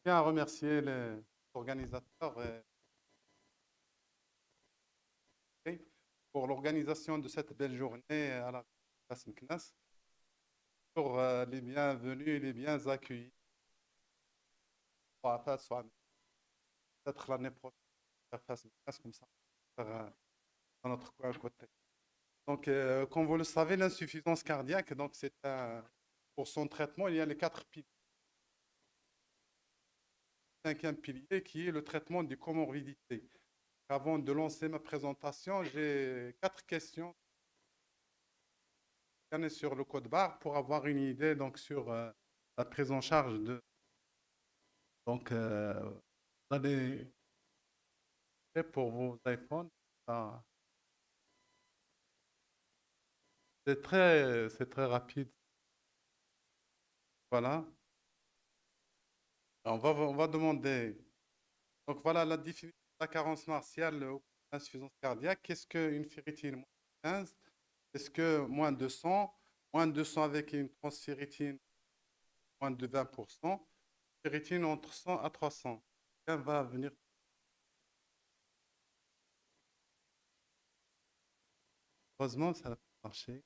Bien à remercier les organisateurs pour l'organisation de cette belle journée à la Face Meknès, pour les bienvenus et les bien accueillis. Soit peut-être l'année prochaine à Face Meknès, comme ça, dans notre coin à côté. Donc, comme vous le savez, l'insuffisance cardiaque, donc pour son traitement, il y a les quatre piliers. Le cinquième pilier qui est le traitement des comorbidités. Avant de lancer ma présentation, j'ai quatre questions sur le code barre pour avoir une idée donc sur la prise en charge de donc vous allez pour vos iPhones. Ah, c'est très rapide. Voilà. On va demander. Donc voilà la définition de la carence martiale ou insuffisance cardiaque. Qu'est-ce qu'une ferritine moins 15? Est-ce que moins de 100? Moins de 100 avec une transféritine moins de 20%. Ferritine entre 100 à 300. Quelqu'un va venir. Heureusement, ça a marché.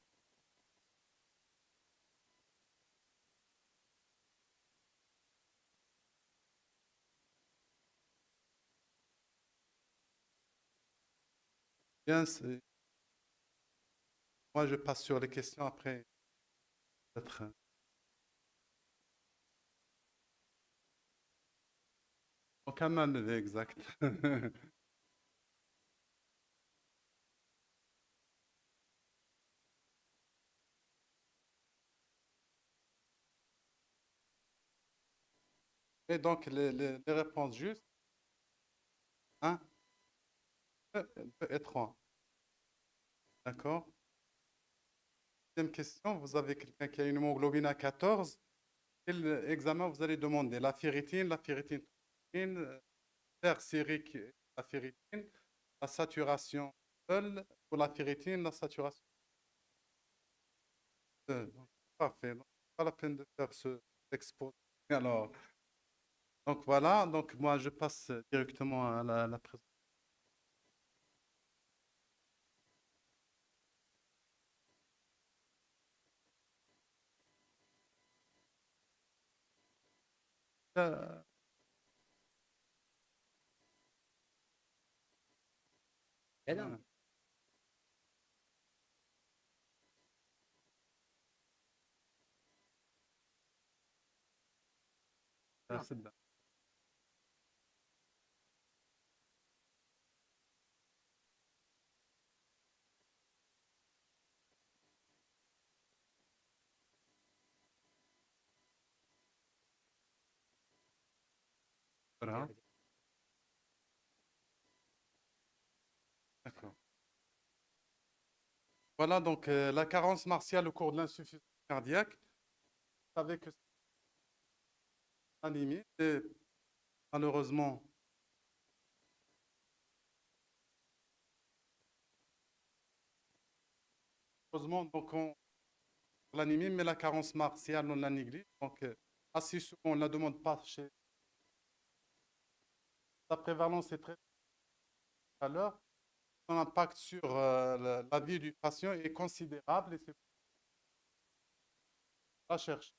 Bien, moi, je passe sur les questions après. Peut-être. Aucun main levée, exact. Et donc, les réponses justes, 1, 2 et 3. D'accord? Deuxième question, vous avez quelqu'un qui a une hémoglobine à 14. Quel examen vous allez demander? La ferritine, fer sérique, la ferritine, la saturation seule, pour la ferritine, la saturation seule. Donc, parfait. Donc, pas la peine de faire ce exposé. Alors, donc voilà, donc moi je passe directement à la présentation. Eh non. Merci bien. Voilà, d'accord. Voilà donc la carence martiale au cours de l'insuffisance cardiaque, vous savez que c'est anémie et malheureusement, heureusement, donc on l'anémie, mais la carence martiale, on la néglige. Donc, assez souvent, on ne la demande pas chez la prévalence est très à l'heure. Son impact sur la vie du patient est considérable et c'est pour la chercher.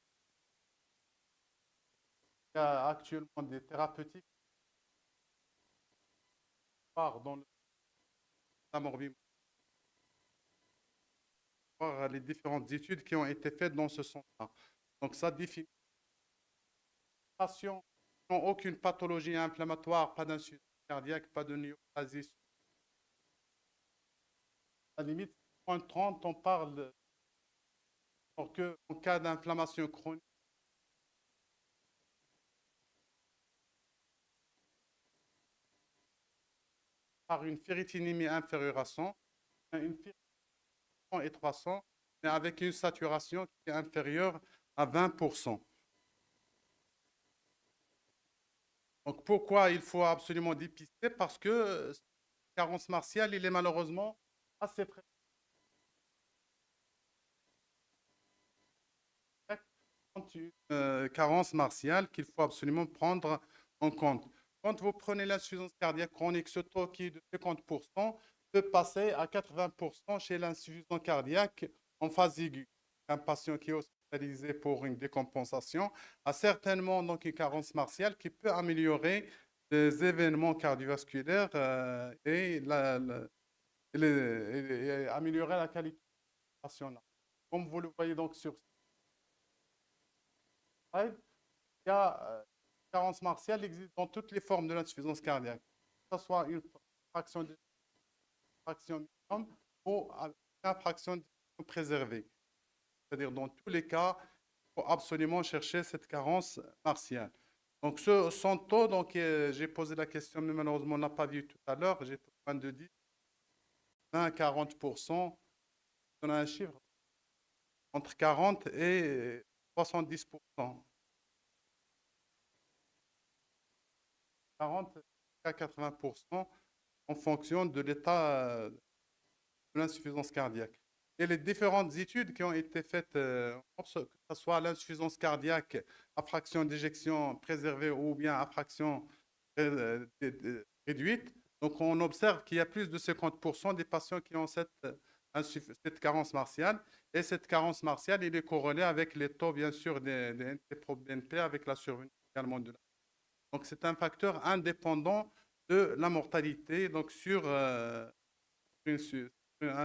Il y a actuellement des thérapeutiques qui partent dans la morbide, voir les différentes études qui ont été faites dans ce sens-là. Donc, ça définit patients n'ont aucune pathologie inflammatoire, pas d'insuffisance cardiaque, pas de néoplasie. À la limite, point 30, on parle pour que, en cas d'inflammation chronique, par une ferritinémie inférieure à 100, une ferritinèmie et 300, mais avec une saturation qui est inférieure à 20%. Donc, pourquoi il faut absolument dépister? Parce que carence martiale, il est malheureusement assez fréquent. une carence martiale qu'il faut absolument prendre en compte. Quand vous prenez l'insuffisance cardiaque chronique, ce taux qui est de 50% peut passer à 80% chez l'insuffisant cardiaque en phase aiguë. Un patient qui est hospitalisé pour une décompensation a certainement donc une carence martiale qui peut améliorer les événements cardiovasculaires et améliorer la qualité de la patient. Comme vous le voyez donc sur ce slide, il y a carence martiale existe dans toutes les formes de l'insuffisance cardiaque, que ce soit une fraction de fraction minimum ou une fraction de préservée. C'est-à-dire dans tous les cas, il faut absolument chercher cette carence martiale. Donc son taux, donc j'ai posé la question, mais malheureusement on n'a pas vu tout à l'heure, j'ai besoin de dire 20 à 40%, on a un chiffre entre 40 et 70%. 40 à 80% en fonction de l'état de l'insuffisance cardiaque. Et les différentes études qui ont été faites, que ce soit l'insuffisance cardiaque à fraction d'éjection préservée ou bien à fraction réduite, donc on observe qu'il y a plus de 50% des patients qui ont cette carence martiale. Et cette carence martiale, il est corrélée avec les taux, bien sûr, des NT-proBNP, avec la survenue également de la. Donc, c'est un facteur indépendant de la mortalité, donc sur un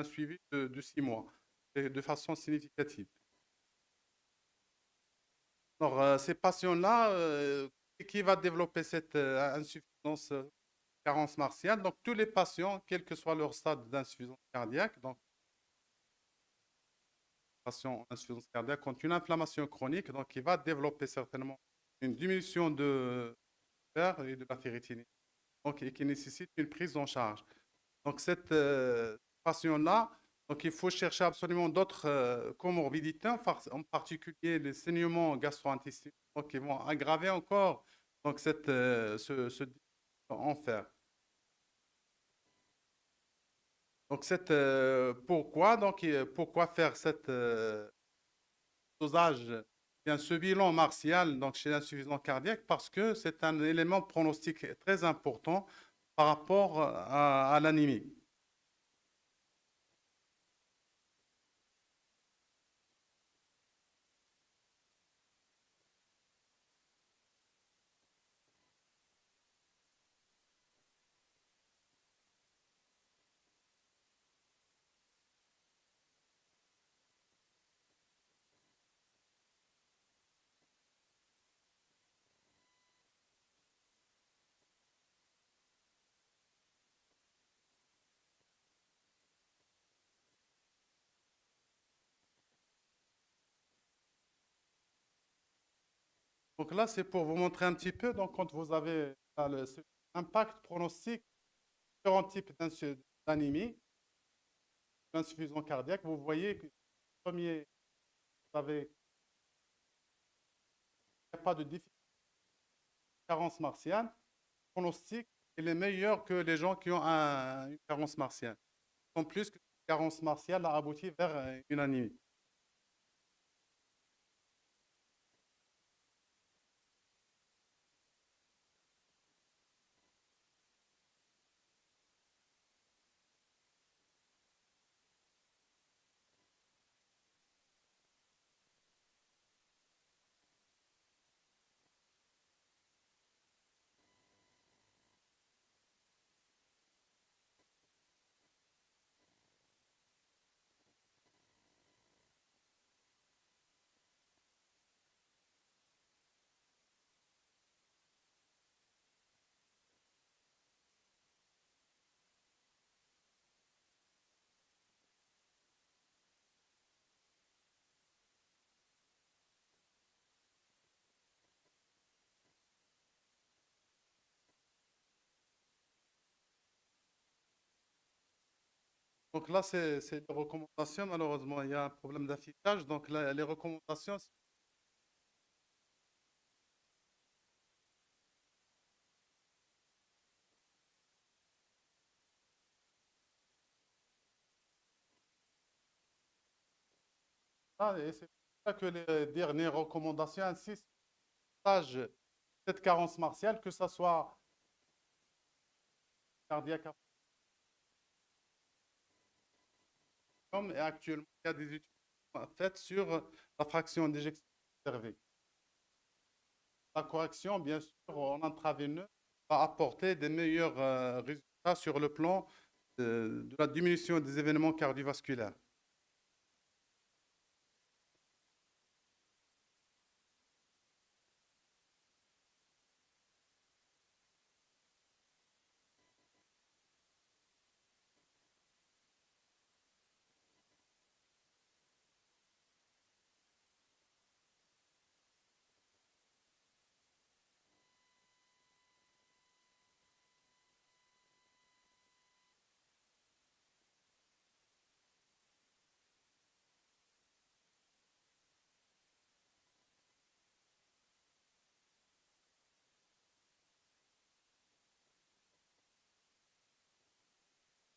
suivi de 6 mois, et de façon significative. Alors, ces patients-là, qui va développer cette insuffisance carence martiale? Donc, tous les patients, quel que soit leur stade d'insuffisance cardiaque, donc, patient en insuffisance cardiaque ont une inflammation chronique, donc il va développer certainement une diminution de fer et de la ferritinine, donc, et qui nécessite une prise en charge. Donc, cette patient-là, donc, il faut chercher absolument d'autres comorbidités, en particulier les saignements gastro-intestinaux, donc, qui vont aggraver encore donc, ce en fer. Donc, pourquoi faire cette dosage, bien, ce bilan martial donc chez l'insuffisance cardiaque? Parce que c'est un élément pronostique très important par rapport à l'anémie. Donc là, c'est pour vous montrer un petit peu, donc quand vous avez cet impact pronostic, différents types d'anémie, d'insuffisance cardiaque, vous voyez que le premier, vous avez, il n'y a pas de difficulté, carence martiale, pronostic, il est meilleur que les gens qui ont une carence martiale. En plus, que cette carence martiale a abouti vers une anémie. Donc là, c'est des recommandations. Malheureusement, il y a un problème d'affichage. Donc là, les recommandations, et c'est ça que les dernières recommandations insistent sur cette carence martiale, que ce soit cardiaque et actuellement, il y a des études faites sur la fraction d'éjection observée. La correction, bien sûr, en intraveineux va apporter des meilleurs résultats sur le plan de la diminution des événements cardiovasculaires.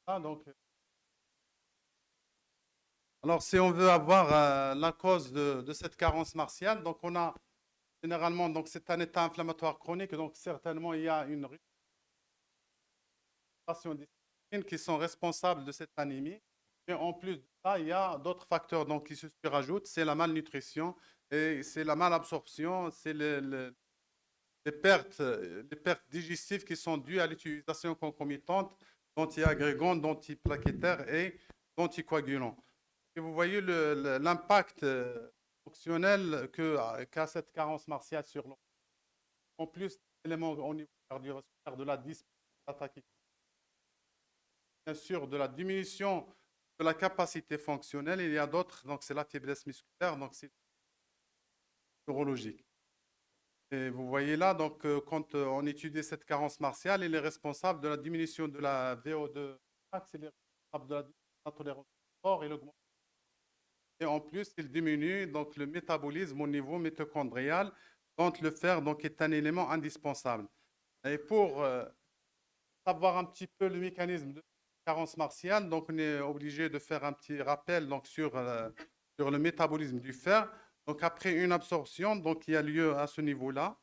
Ah, donc, alors, si on veut avoir la cause de cette carence martiale, donc on a généralement, donc c'est un état inflammatoire chronique, donc certainement il y a une réduction des cytokines qui sont responsables de cette anémie. Et en plus de ça, il y a d'autres facteurs donc, qui se surajoutent, c'est la malnutrition et c'est la malabsorption, c'est les pertes digestives qui sont dues à l'utilisation concomitante d'antiagrégants, d'antiplaquettaires et d'anticoagulants. Et vous voyez l'impact fonctionnel qu'a cette carence martiale sur l'organisme. En plus, l'élément au niveau cardiovasculaire de la dyspnée, bien sûr, de la diminution de la capacité fonctionnelle, il y a d'autres, donc c'est la faiblesse musculaire, donc c'est neurologique. Et vous voyez là, donc, quand on étudie cette carence martiale, il est responsable de la diminution de la VO2 max, il est responsable de la diminution de la tolérance au sport et l'augmentation. Et en plus, il diminue donc, le métabolisme au niveau mitochondrial, dont le fer donc, est un élément indispensable. Et pour savoir un petit peu le mécanisme de carence martiale, donc on est obligé de faire un petit rappel donc, sur le métabolisme du fer. Donc après une absorption, donc il y a lieu à ce niveau-là.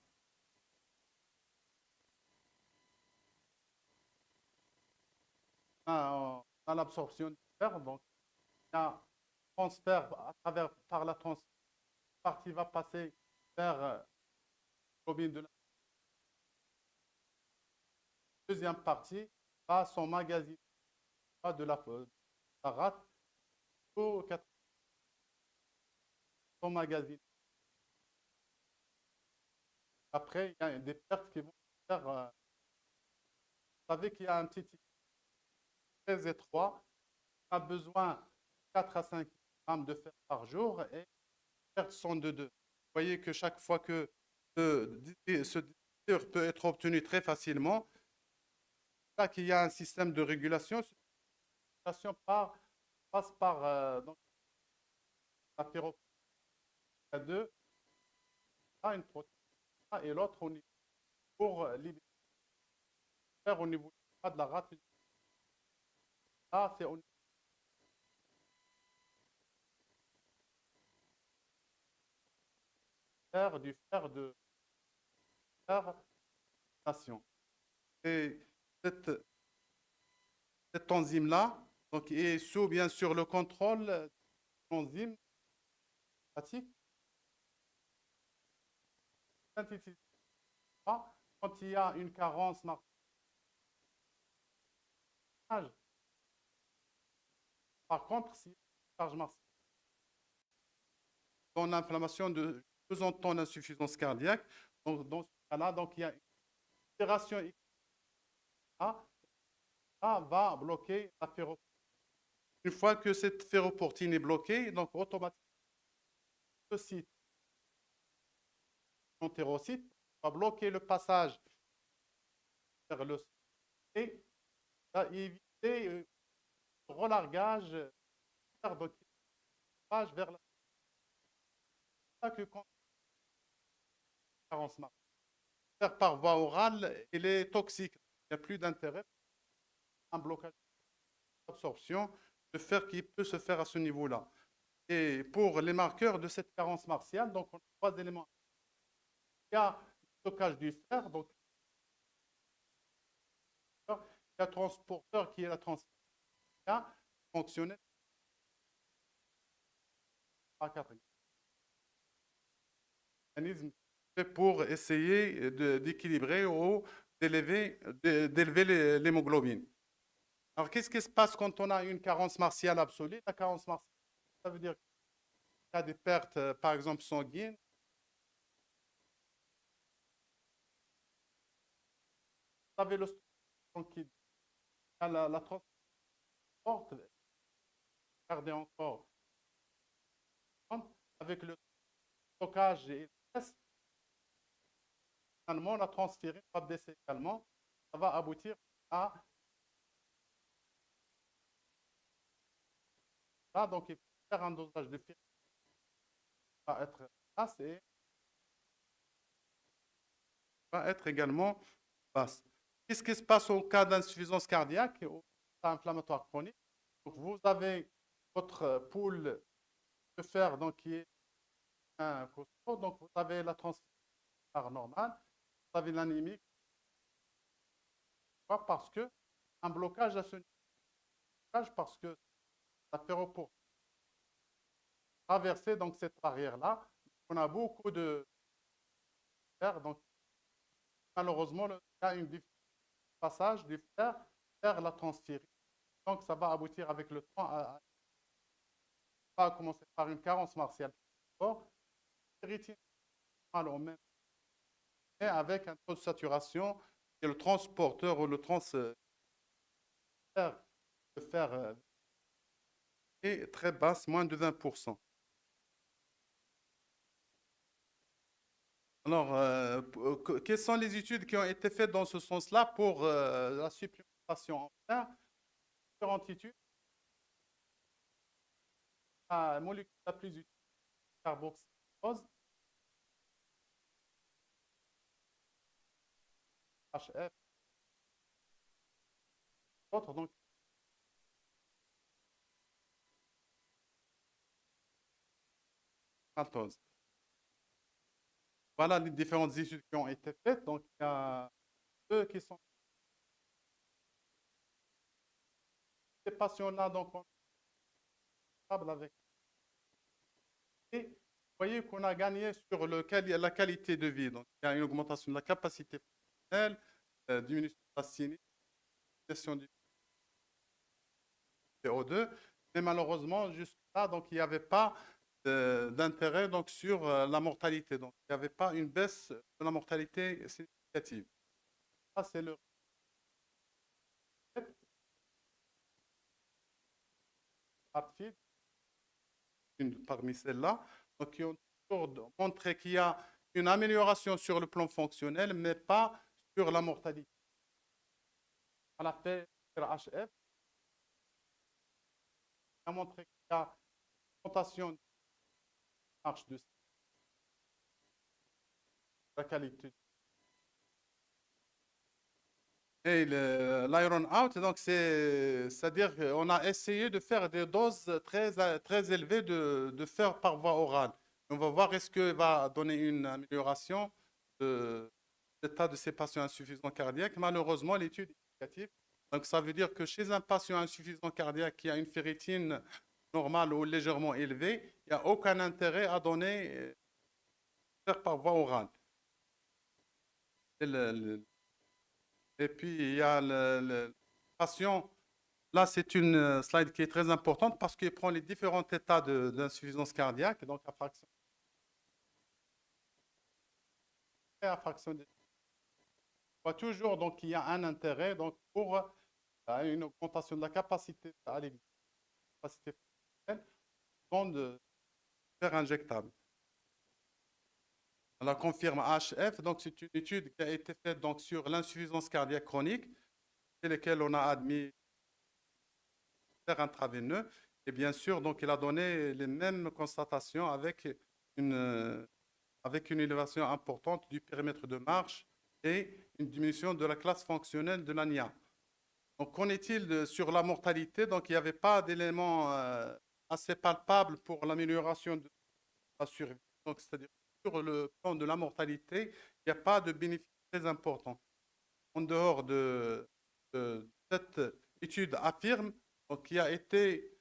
On a l'absorption du fer, donc il y a transfert par la transfert, partie va passer vers l'hémoglobine de la deuxième partie, va s'emmagasiner de la rate au magazine. Après, il y a des pertes qui vont faire. Vous savez qu'il y a un petit très étroit. On a besoin de 4 à 5 grammes de fer par jour et les pertes sont de 2. Vous voyez que chaque fois que ce désir peut être obtenu très facilement, là qu'il y a un système de régulation, cette régulation passe par donc, la ferroprotéine 2, une protéine et l'autre pour libérer au niveau de la rate. Là, c'est au niveau du fer de fermentation. Et cette, cette enzyme-là donc, est sous, bien sûr, le contrôle de l'enzyme pratique. Quand il y a une carence marquée, par contre, si la charge martiale dans l'inflammation de faisant ton insuffisance cardiaque, donc dans ce cas-là, donc il y a une opération va bloquer la ferroportine. Une fois que cette ferroportine est bloquée, donc automatiquement le site entérocyte va bloquer le passage vers le et va éviter le relargage vers la que quand carence marche. Faire par voie orale, il est toxique. Il n'y a plus d'intérêt. Un blocage d'absorption, le fer qui peut se faire à ce niveau-là. Et pour les marqueurs de cette carence martiale, donc on a trois éléments. Il y a le stockage du fer, donc il y a le transporteur qui est la transmission fonctionnelle par quatre mécanismes pour essayer d'équilibrer ou d'élever l'hémoglobine. Alors, qu'est-ce qui se passe quand on a une carence martiale absolue? La carence martiale, ça veut dire qu'il y a des pertes, par exemple, sanguines. Vous avez le qui a la transporte, garder encore avec le stockage et le stress, finalement, la transférine va baisser également. Ça va aboutir à ça. Donc, il faut faire un dosage de ferritin qui va être basse et va être également basse. Qu'est-ce qui se passe au cas d'insuffisance cardiaque et au cas inflammatoire chronique? Donc, vous avez votre pool de fer donc, qui est un costaud. Donc, vous avez la transférine normale, vous avez l'anémie. Parce que un blocage à ce niveau, parce que ça fait pour traverser donc cette barrière-là. On a beaucoup de fer, donc malheureusement, il y a un passage du fer vers la transférine. Donc, ça va aboutir avec le temps à commencer par une carence martiale fort, ferritine au même, mais avec un taux de saturation et le transporteur ou le transfert de fer est très basse, moins de 20%. Alors, quelles sont les études qui ont été faites dans ce sens-là pour la supplémentation en fer? Différentes études. La molécule la plus utile, carboxylose, HF, autres, donc maltose. Voilà les différentes études qui ont été faites. Donc, il y a deux qui sont. Ces patients-là, donc, on est stable avec. Et vous voyez qu'on a gagné sur la qualité de vie. Donc, il y a une augmentation de la capacité fonctionnelle, diminution de la cynie, gestion du CO2. Mais malheureusement, jusque-là, donc, il n'y avait pas d'intérêt donc, sur la mortalité. Donc, il n'y avait pas une baisse de la mortalité significative. Ça, c'est le rapide, une parmi celles-là, donc qui ont toujours montré qu'il y a une amélioration sur le plan fonctionnel, mais pas sur la mortalité. On a fait HF, qui a montré qu'il y a une augmentation de marche de la qualité. Et l'iron out, donc c'est-à-dire qu'on a essayé de faire des doses très élevées de fer par voie orale. On va voir est-ce que va donner une amélioration de l'état de ces patients insuffisants cardiaques. Malheureusement, l'étude est négative. Donc, ça veut dire que chez un patient insuffisant cardiaque qui a une ferritine normale ou légèrement élevée, il n'y a aucun intérêt à donner fer par voie orale. Et puis, il y a le patient. Là, c'est une slide qui est très importante parce qu'il prend les différents états d'insuffisance cardiaque, donc à fraction et à fraction de. On voit toujours donc qu'il y a un intérêt donc, pour une augmentation de la capacité à capacité de fer injectable. On la confirme HF, donc c'est une étude qui a été faite donc, sur l'insuffisance cardiaque chronique, chez laquelle on a admis fer intraveineux. Et bien sûr, donc, il a donné les mêmes constatations avec une élévation importante du périmètre de marche et une diminution de la classe fonctionnelle de l'ANIA. Donc, qu'en est-il sur la mortalité? Donc, il n'y avait pas d'éléments assez palpable pour l'amélioration de la survie. Donc, c'est-à-dire sur le plan de la mortalité, il n'y a pas de bénéfice très important. En dehors de cette étude affirme, donc, qui a été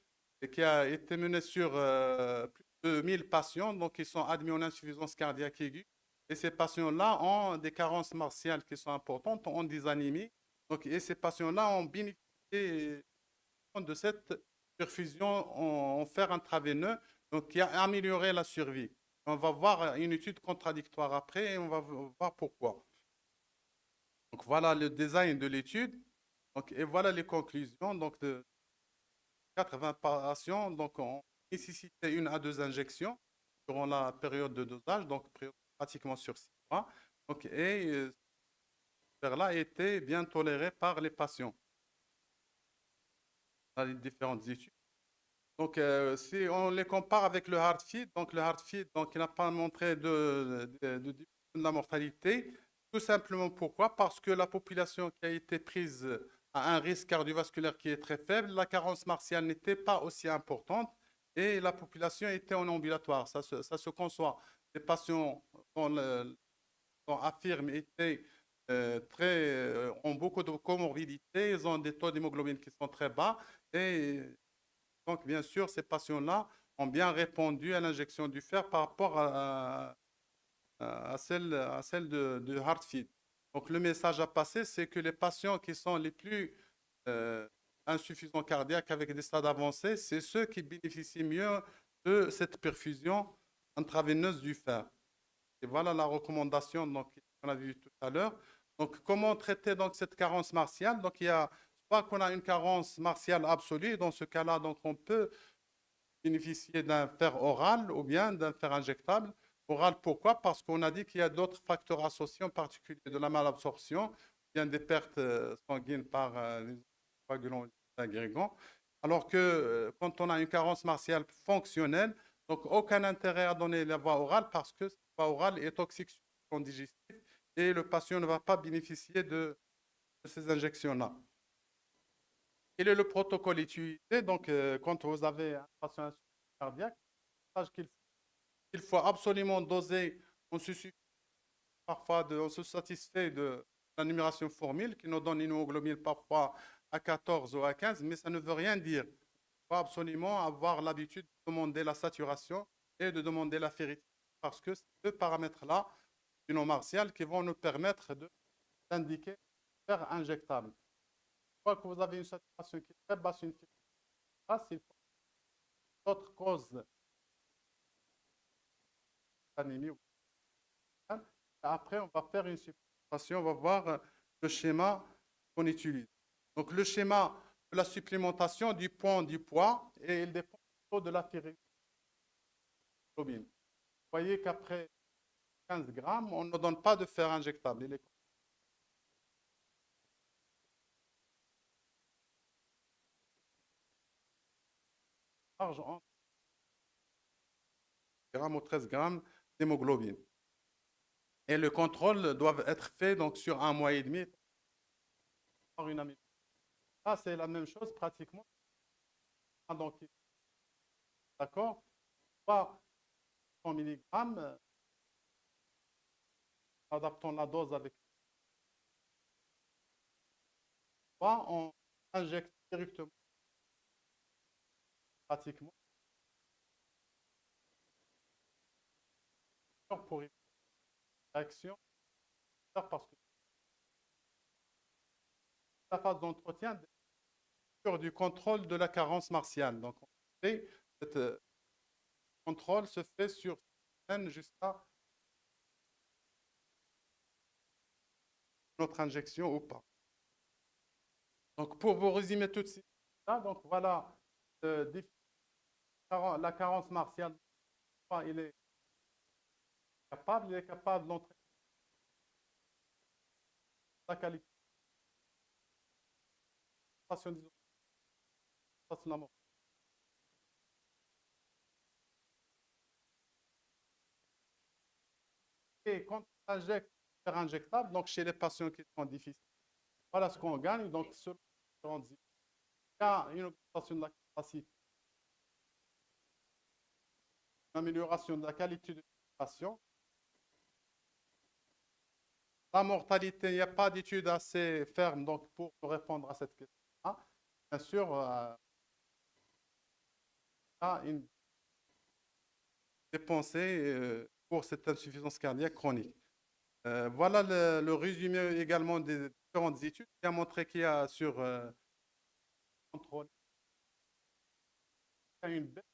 menée sur plus de 1000 patients, donc qui sont admis en insuffisance cardiaque aiguë. Et ces patients-là ont des carences martiales qui sont importantes, ont des anémies. Donc, et ces patients-là ont bénéficié de cette perfusion en fer intraveineux, donc qui a amélioré la survie. On va voir une étude contradictoire après et on va voir pourquoi. Donc voilà le design de l'étude. Donc, et voilà les conclusions. Donc de 80 patients, donc on nécessitait 1 à 2 injections durant la période de dosage, donc pratiquement sur 6 mois. Donc, et cela était bien toléré par les patients dans les différentes études. Donc, si on les compare avec le hard feed, donc le hard feed, donc il n'a pas montré de diminution de la mortalité. Tout simplement pourquoi? Parce que la population qui a été prise a un risque cardiovasculaire qui est très faible, la carence martiale n'était pas aussi importante et la population était en ambulatoire. Ça se conçoit. Les patients, on affirme, étaient ont beaucoup de comorbidités, ils ont des taux d'hémoglobine qui sont très bas et donc, bien sûr, ces patients-là ont bien répondu à l'injection du fer par rapport à celle de HeartFeed. Donc, le message à passer, c'est que les patients qui sont les plus euh, insuffisants cardiaques avec des stades avancés, c'est ceux qui bénéficient mieux de cette perfusion intraveineuse du fer. Et voilà la recommandation qu'on a vue tout à l'heure. Donc, comment traiter donc, cette carence martiale? Donc, il y a soit qu'on a une carence martiale absolue, dans ce cas-là, donc on peut bénéficier d'un fer oral ou bien d'un fer injectable. Oral, pourquoi? Parce qu'on a dit qu'il y a d'autres facteurs associés, en particulier de la malabsorption, bien des pertes sanguines par les coagulants agrégants. Alors que quand on a une carence martiale fonctionnelle, donc aucun intérêt à donner la voie orale parce que cette voie orale est toxique sur le plan digestif et le patient ne va pas bénéficier de ces injections-là. Quel est le protocole utilisé? Donc, quand vous avez un patient insuffisant cardiaque, sache qu'il faut absolument doser. On se suffit parfois on se satisfait de la numération formule qui nous donne une hémoglobine parfois à 14 ou à 15, mais ça ne veut rien dire. Il faut absolument avoir l'habitude de demander la saturation et de demander la ferritique parce que c'est deux paramètres-là du nom martial qui vont nous permettre d'indiquer faire injectable. Une fois que vous avez une saturation qui est très basse, une ferritique basse, il faut d'autres causes d'anémie. Après, on va faire une supplémentation, on va voir le schéma qu'on utilise. Donc, le schéma de la supplémentation dépend du poids et il dépend de la ferritique. Vous voyez qu'après 15 grammes, on ne donne pas de fer injectable. Il est large entre grammes ou 13 grammes d'hémoglobine. Et le contrôle doit être fait donc, sur 1 mois et demi par une amie. Ça, c'est la même chose pratiquement. Donc, d'accord? Pas 100 mg, adaptons la dose avec pas, on injecte directement pratiquement pour éviter l'action parce que la phase d'entretien sur du contrôle de la carence martiale. Donc, ce contrôle se fait sur jusqu'à notre injection ou pas. Donc, pour vous résumer tout de suite, donc voilà la carence martiale. Il est capable d'entrer la qualification d'isolation. Et quand on injecte fer injectable, donc chez les patients qui sont difficiles, voilà ce qu'on gagne. Donc, selon il y a une augmentation de la capacité Amélioration de la qualité de l'hydratation. La mortalité, il n'y a pas d'études assez fermes donc, pour répondre à cette question-là. Bien sûr, il y a une dépensée pour cette insuffisance cardiaque chronique. Voilà le résumé également des différentes études qui a montré qu'il y a sur contrôle, il y a une baisse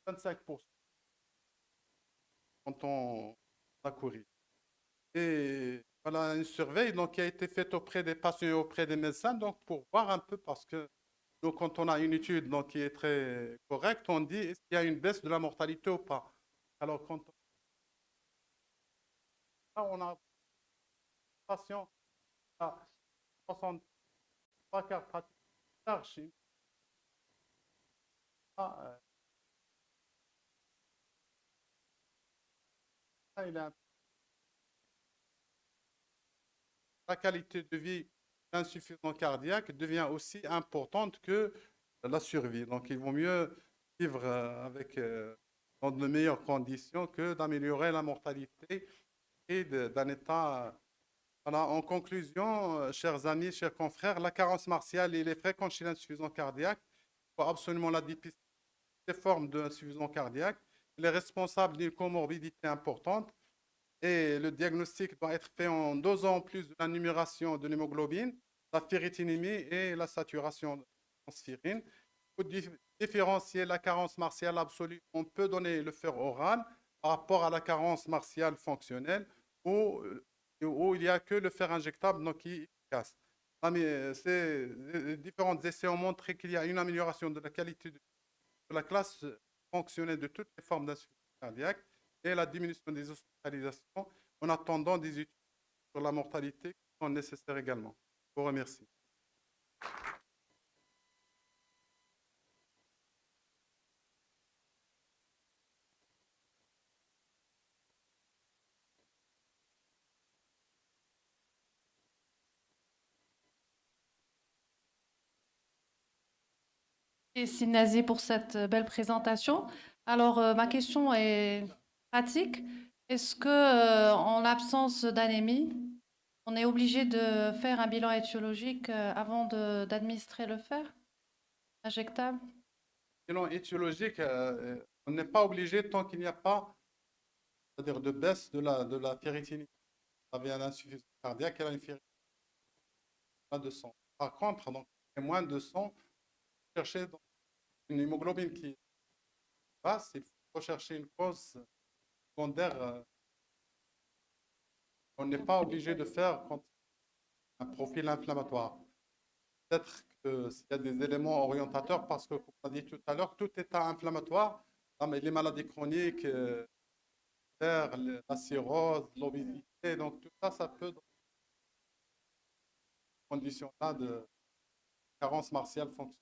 de 25% quand on a couru. Et voilà une surveille donc, qui a été faite auprès des patients et auprès des médecins donc, pour voir un peu parce que nous, quand on a une étude donc, qui est très correcte, on dit est-ce qu'il y a une baisse de la mortalité ou pas. Alors, quand on a un patient à 63 quarts pratique large, il a la qualité de vie insuffisant cardiaque devient aussi importante que la survie. Donc, il vaut mieux vivre avec, dans de meilleures conditions que d'améliorer la mortalité et d'un état. Voilà, en conclusion, chers amis, chers confrères, la carence martiale, il est fréquente chez l'insuffisant cardiaque. Il faut absolument la dépister des formes d'insuffisance cardiaque. Il est responsable d'une comorbidité importante et le diagnostic doit être fait en dosant en plus de la numération de l'hémoglobine, la ferritinémie et la saturation en sphérine. Pour différencier la carence martiale absolue, on peut donner le fer oral par rapport à la carence martiale fonctionnelle où il n'y a que le fer injectable donc, qui est efficace. Ces différents essais ont montré qu'il y a une amélioration de la qualité de la classe fonctionnelle de toutes les formes d'insuffisance cardiaque et la diminution des hospitalisations en attendant des études sur la mortalité qui sont nécessaires également. Je vous remercie. Merci Nazi pour cette belle présentation. Alors, ma question est pratique. Est-ce que, en l'absence d'anémie, on est obligé de faire un bilan étiologique avant d'administrer le fer injectable? Bilan étiologique, on n'est pas obligé tant qu'il n'y a pas, c'est-à-dire de baisse de la ferritinite. Vous avez une insuffisance cardiaque et une ferritinite de sang. Par contre, donc, il y a moins de sang, chercher une hémoglobine qui passe, il faut chercher une cause secondaire. On n'est pas obligé de faire quand un profil inflammatoire. Peut-être qu'il y a des éléments orientateurs parce que, comme on a dit tout à l'heure, tout état inflammatoire, mais les maladies chroniques, la cirrhose, l'obésité, donc tout ça, ça peut, dans ces conditions-là de carence martiale fonctionnelle.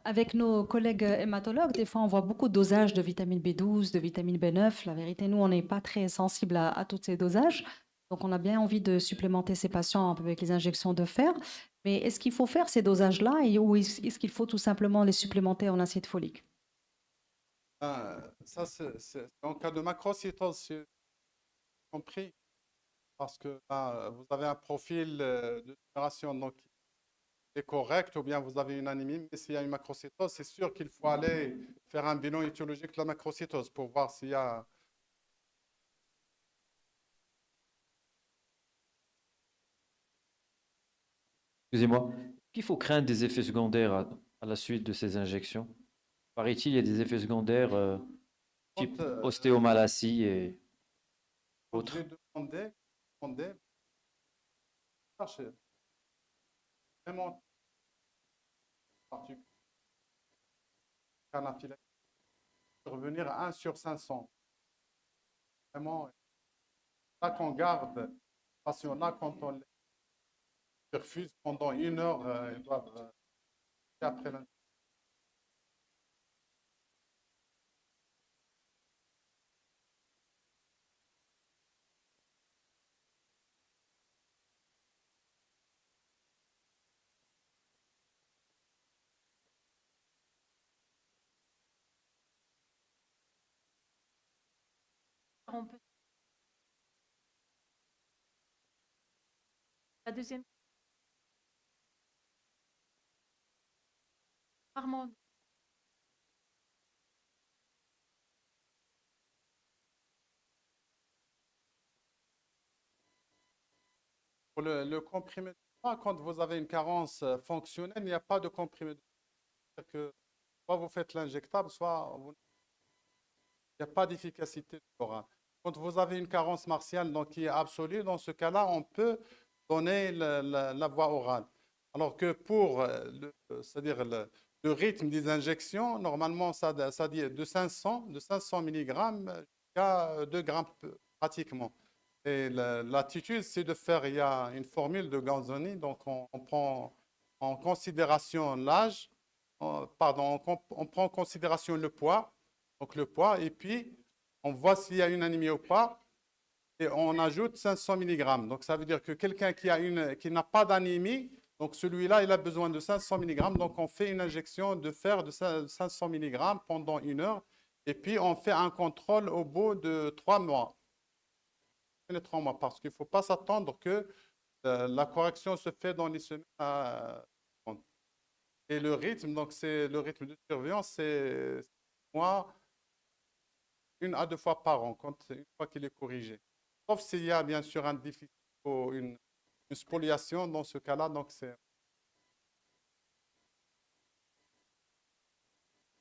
Avec nos collègues hématologues, des fois, on voit beaucoup de dosages de vitamine B12, de vitamine B9. La vérité, nous, on n'est pas très sensible à tous ces dosages. Donc, on a bien envie de supplémenter ces patients un peu avec les injections de fer. Mais est-ce qu'il faut faire ces dosages-là ou est-ce qu'il faut tout simplement les supplémenter en acide folique? Ça, c'est en cas de macrocytose, c'est compris, parce que là, vous avez un profil de numération donc, qui est correct, ou bien vous avez une anémie, mais s'il y a une macrocytose, c'est sûr qu'il faut aller faire un bilan étiologique de la macrocytose pour voir s'il y a. Excusez-moi, qu'il faut craindre des effets secondaires à la suite de ces injections? Paraît-il, il y a des effets secondaires type Quand, ostéomalacie et quand autres. j'ai demandé, c'est vraiment particulier, anaphylaxie, revenir à 1 sur 500. Vraiment, là qu'on garde, patient-là, quand on les refuse pendant 1 heure, ils doivent, après l'injection. on peut... La deuxième... Rarement. Pour le comprimé de poids, quand vous avez une carence fonctionnelle, il n'y a pas de comprimé de poids. C'est-à-dire que soit vous faites l'injectable, soit il n'y a pas d'efficacité orale. Quand vous avez une carence martiale donc, qui est absolue, dans ce cas-là, on peut donner la voie orale. Alors que pour c'est-à-dire le rythme des injections, normalement, ça dit de 500 mg jusqu'à 2 grammes pratiquement. Et l'attitude, c'est de faire, il y a une formule de Ganzoni, donc on prend en considération l'âge, pardon, on prend en considération le poids, donc le poids, et puis on voit s'il y a une anémie ou pas, et on ajoute 500 mg. Donc ça veut dire que quelqu'un qui n'a pas d'anémie, donc celui-là, il a besoin de 500 mg, donc on fait une injection de fer de 500 mg pendant 1 heure, et puis on fait un contrôle au bout de 3 mois. Les 3 mois, parce qu'il ne faut pas s'attendre que la correction se fait dans les semaines et le rythme, donc c'est le rythme de surveillance, c'est moi 1 à 2 fois par an, une fois qu'il est corrigé. Sauf s'il y a bien sûr un déficit ou une spoliation, dans ce cas-là, donc c'est